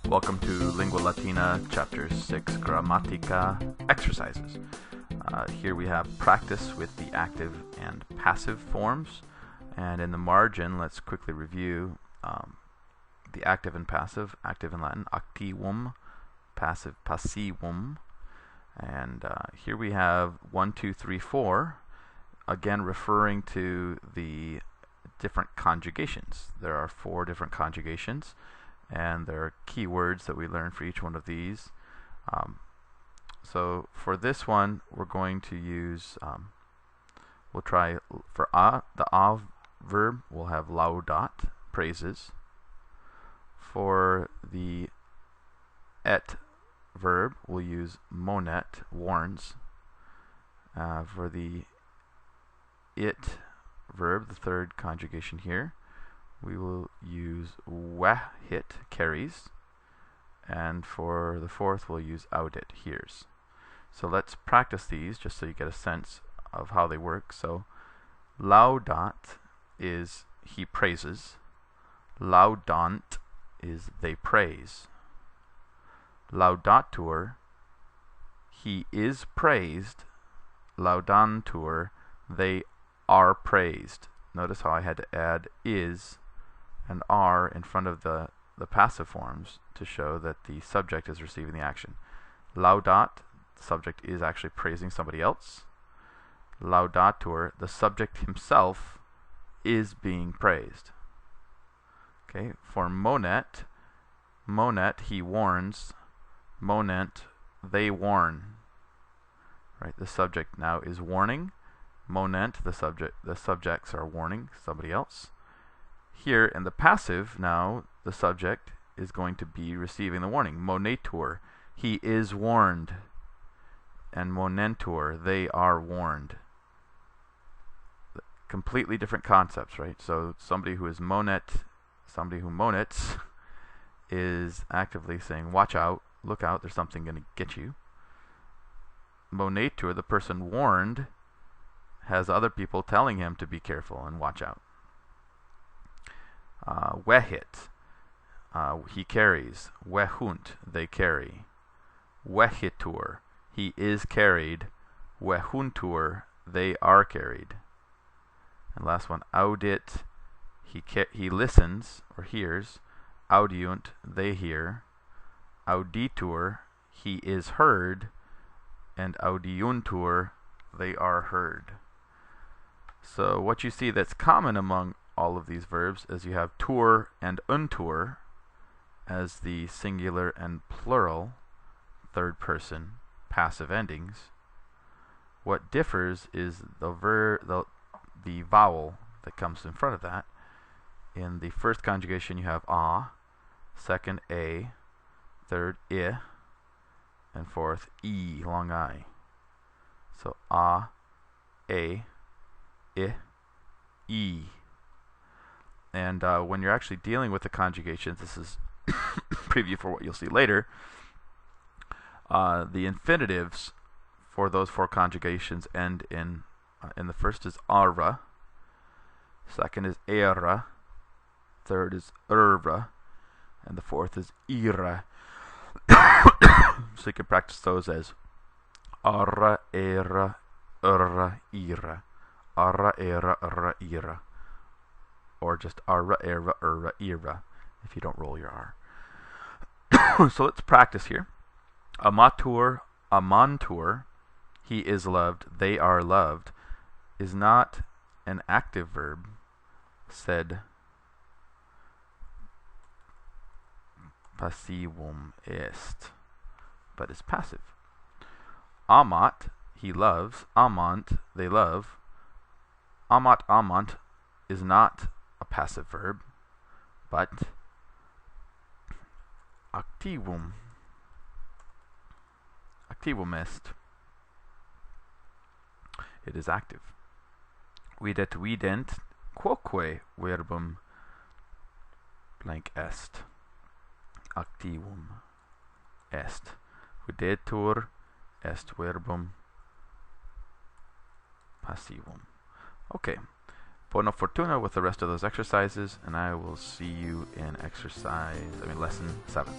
Welcome to Lingua Latina, Chapter 6, Grammatica Exercises. Here we have practice with the active and passive forms. And in the margin, let's quickly review the active and passive. Active in Latin, activum, passive, passivum. And here we have 1, 2, 3, 4, again referring to the different conjugations. There are 4 different conjugations, and there are keywords that we learn for each one of these. So for this one, we're going to use, we'll try for the a verb, we'll have laudat, praises. For the et verb, we'll use monet, warns. For the it verb, the third conjugation here, we will use wahit, carries. And for the fourth, we'll use audit, hears. So let's practice these just so you get a sense of how they work. So laudat is he praises. Laudant is they praise. Laudatur, he is praised. Laudantur, they are praised. Notice how I had to add is and are in front of the passive forms to show that the subject is receiving the action. Laudat, the subject is actually praising somebody else. Laudatur, the subject himself is being praised. Okay, for monet, monet, he warns. Monent, they warn. Right, the subject now is warning. Monent, the subjects are warning somebody else. Here in the passive, now the subject is going to be receiving the warning. Monetur, he is warned. And monentur, they are warned. Completely different concepts, right? So somebody who is monet, somebody who monets, is actively saying, watch out, look out, there's something going to get you. Monetur, the person warned, has other people telling him to be careful and watch out. Wehit, he carries. Wehunt, they carry. Wehitur, he is carried. Wehuntur, they are carried. And last one, audit, he listens or hears. Audiunt, they hear. Auditur, he is heard. And audiuntur, they are heard. So what you see that's common among all of these verbs is you have tur and untur as the singular and plural third person passive endings. What differs is the vowel that comes in front of that. In the first conjugation you have a, second a, third I, and fourth e, long I. So a, I, e. And when you're actually dealing with the conjugations, this is preview for what you'll see later. The infinitives for those 4 conjugations end in the first is ara, second is era, third is erra, and the fourth is ira. So you can practice those as ara, era, erra, ira. Ara, era, erra, ira. Or just ara, era, erra, ira, if you don't roll your R. So let's practice here. Amatur, amantur, he is loved, they are loved, is not an active verb, sed passivum est, but is passive. Amat, he loves. Amant, they love. Amat, amant is not a passive verb, but activum est. It is active. Videt, vident, quoque verbum blank est. Activum est. Videtur est verbum passivum. Okay. Buona fortuna with the rest of those exercises, and I will see you in lesson 7.